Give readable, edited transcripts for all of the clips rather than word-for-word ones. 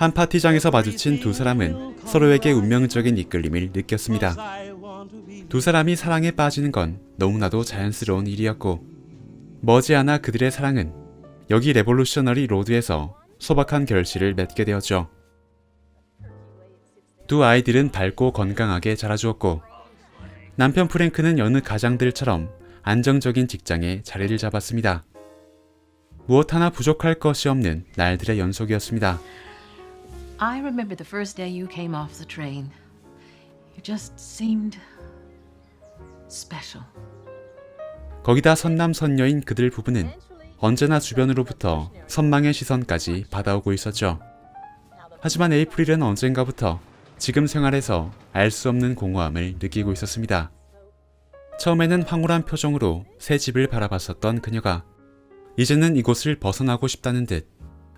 한 파티장에서 마주친 두 사람은 서로에게 운명적인 이끌림을 느꼈습니다. 두 사람이 사랑에 빠지는 건 너무나도 자연스러운 일이었고, 머지않아 그들의 사랑은 여기 레볼루셔너리 로드에서 소박한 결실을 맺게 되었죠. 두 아이들은 밝고 건강하게 자라주었고, 남편 프랭크는 여느 가장들처럼 안정적인 직장에 자리를 잡았습니다. 무엇 하나 부족할 것이 없는 날들의 연속이었습니다. I remember the first day you came off the train. You just seemed special. 거기다 선남선녀인 그들 부부는 언제나 주변으로부터 선망의 시선까지 받아오고 있었죠. 하지만 에이프릴은 언젠가부터 지금 생활에서 알 수 없는 공허함을 느끼고 있었습니다. 처음에는 황홀한 표정으로 새 집을 바라봤었던 그녀가 이제는 이곳을 벗어나고 싶다는 듯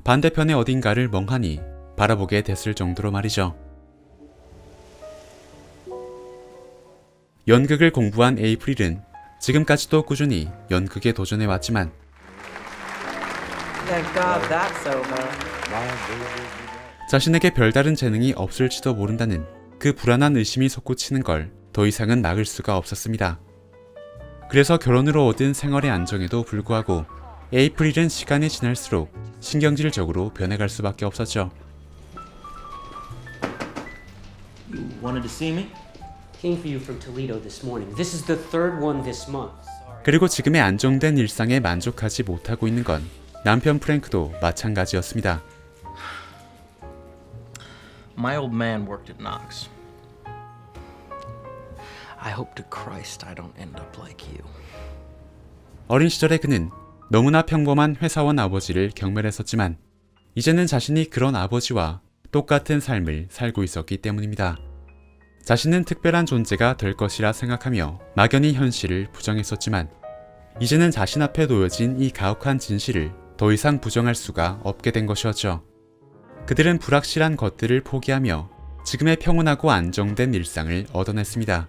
반대편의 어딘가를 멍하니 바라보게 됐을 정도로 말이죠. 연극을 공부한 에이프릴은 지금까지도 꾸준히 연극에 도전해왔지만 자신에게 별다른 재능이 없을지도 모른다는 그 불안한 의심이 솟구치는 걸 더 이상은 막을 수가 없었습니다. 그래서 결혼으로 얻은 생활의 안정에도 불구하고 에이프릴은 시간이 지날수록 신경질적으로 변해갈 수밖에 없었죠. You wanted to see me? Came for you from Toledo this morning. This is the third one this month. 그리고 지금의 안정된 일상에 만족하지 못하고 있는 건 남편 프랭크도 마찬가지였습니다. My old man worked at Knox. I hope to Christ I don't end up like you. 어린 시절에 그는 너무나 평범한 회사원 아버지를 경멸했었지만 이제는 자신이 그런 아버지와 똑같은 삶을 살고 있었기 때문입니다. 자신은 특별한 존재가 될 것이라 생각하며 막연히 현실을 부정했었지만 이제는 자신 앞에 놓여진 이 가혹한 진실을 더 이상 부정할 수가 없게 된 것이었죠. 그들은 불확실한 것들을 포기하며 지금의 평온하고 안정된 일상을 얻어냈습니다.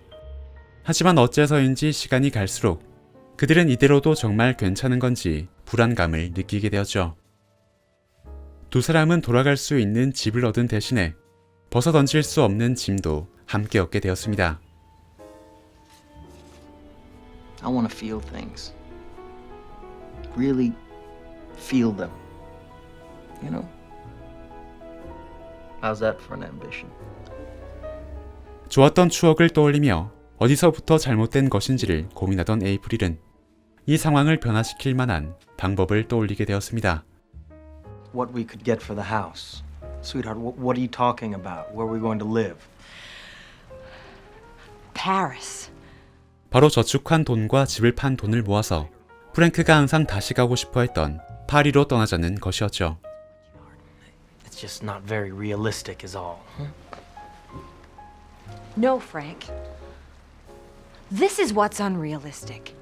하지만 어째서인지 시간이 갈수록 그들은 이대로도 정말 괜찮은 건지 불안감을 느끼게 되었죠. 두 사람은 돌아갈 수 있는 집을 얻은 대신에 벗어던질 수 없는 짐도 함께 얻게 되었습니다. I want to feel things. Really feel them. You know? How's that for an ambition? 좋았던 추억을 떠올리며 어디서부터 잘못된 것인지를 고민하던 에이프릴은 이 상황을 변화시킬 만한 방법을 떠올리게 되었습니다. What we could get for the house. Sweetheart, what are you talking about? Where are we going to live? Paris. 바로 저축한 돈과 집을 판 돈을 모아서 프랭크가 항상 다시 가고 싶어 했던 파리로 떠나자는 것이었죠. It's just not very realistic is all. No, Frank. This is what's unrealistic.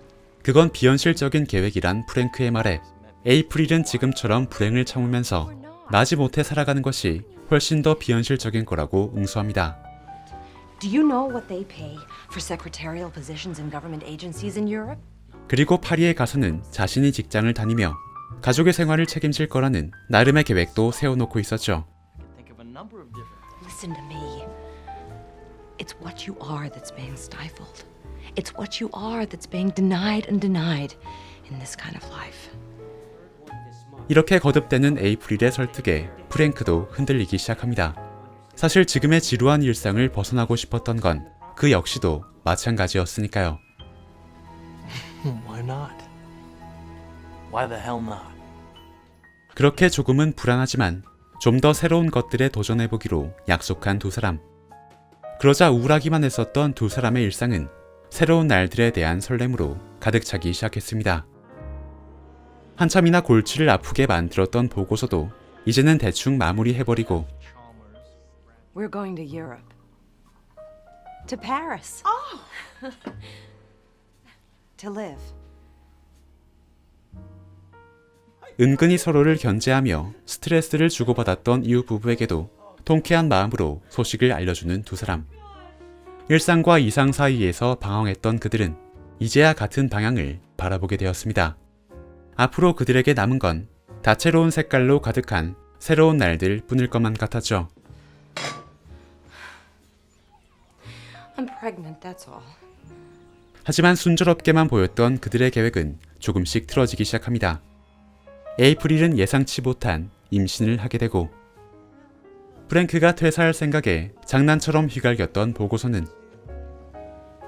그건 비현실적인 계획이란 프랭크의 말에 에이프릴은 지금처럼 불행을 참으면서 나지 못해 살아가는 것이 훨씬 더 비현실적인 거라고 응수합니다. Do you know what they pay for secretarial positions in government agencies in Europe? 그리고 파리에 가서는 자신이 직장을 다니며 가족의 생활을 책임질 거라는 나름의 계획도 세워놓고 있었죠. Think of a number of different. Listen to me. It's what you are that's being stifled. It's what you are that's being denied and denied in this kind of life. 이렇게 거듭되는 에이프릴의 설득에 프랭크도 흔들리기 시작합니다. 사실 지금의 지루한 일상을 벗어나고 싶었던 건 그 역시도 마찬가지였으니까요. Why not? Why the hell not? 그렇게 조금은 불안하지만 좀 더 새로운 것들에 도전해보기로 약속한 두 사람. 그러자 우울하기만 했었던 두 사람의 일상은 새로운 날들에 대한 설렘으로 가득 차기 시작했습니다. 한참이나 골치를 아프게 만들었던 보고서도 이제는 대충 마무리해버리고 We're going to Europe. To Paris. To live. 은근히 서로를 견제하며 스트레스를 주고받았던 이웃 부부에게도 통쾌한 마음으로 소식을 알려주는 두 사람. 일상과 이상 사이에서 방황했던 그들은 이제야 같은 방향을 바라보게 되었습니다. 앞으로 그들에게 남은 건 다채로운 색깔로 가득한 새로운 날들 뿐일 것만 같았죠. I'm pregnant, that's all. 하지만 순조롭게만 보였던 그들의 계획은 조금씩 틀어지기 시작합니다. 에이프릴은 예상치 못한 임신을 하게 되고, 프랭크가 퇴사할 생각에 장난처럼 휘갈겼던 보고서는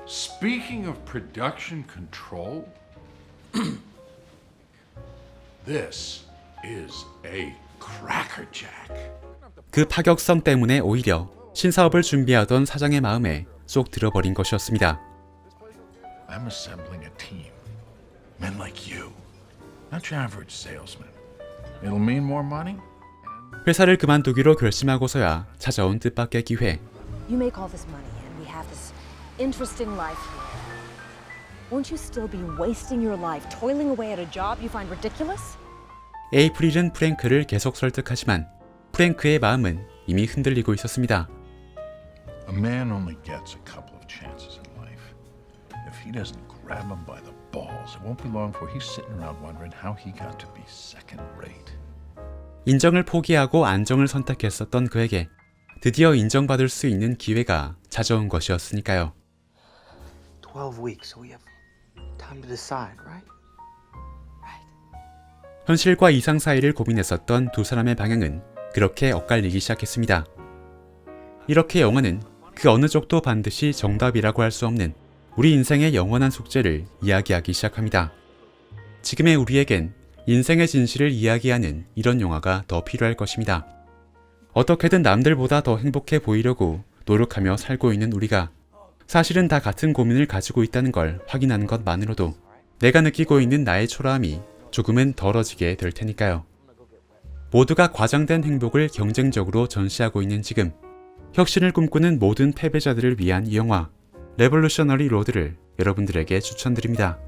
Speaking of production control, this is a crackerjack. 그 파격성 때문에 오히려 신사업을 준비하던 사장의 마음에 쏙 들어버린 것이었습니다. I'm assembling a team. Men like you. Not your average salesman. It'll mean more money? 회사를 그만두기로 결심하고서야 찾아온 뜻밖의 기회. You make all this money and we have this interesting life here. Won't you still be wasting your life toiling away at a job you find ridiculous? 에이프릴은 프랭크를 계속 설득하지만 프랭크의 마음은 이미 흔들리고 있었습니다. A man only gets a couple of chances in life. If he doesn't grab him by the balls, it won't be long before he's sitting around wondering how he got to be second rate. 인정을 포기하고 안정을 선택했었던 그에게 드디어 인정받을 수 있는 기회가 찾아온 것이었으니까요. 12 weeks, so we have time to decide, right? 현실과 이상 사이를 고민했었던 두 사람의 방향은 그렇게 엇갈리기 시작했습니다. 이렇게 영화는 그 어느 쪽도 반드시 정답이라고 할 수 없는 우리 인생의 영원한 숙제를 이야기하기 시작합니다. 지금의 우리에겐 인생의 진실을 이야기하는 이런 영화가 더 필요할 것입니다. 어떻게든 남들보다 더 행복해 보이려고 노력하며 살고 있는 우리가 사실은 다 같은 고민을 가지고 있다는 걸 확인하는 것만으로도 내가 느끼고 있는 나의 초라함이 조금은 덜어지게 될 테니까요. 모두가 과장된 행복을 경쟁적으로 전시하고 있는 지금, 혁신을 꿈꾸는 모든 패배자들을 위한 이 영화 레볼루셔너리 로드를 여러분들에게 추천드립니다.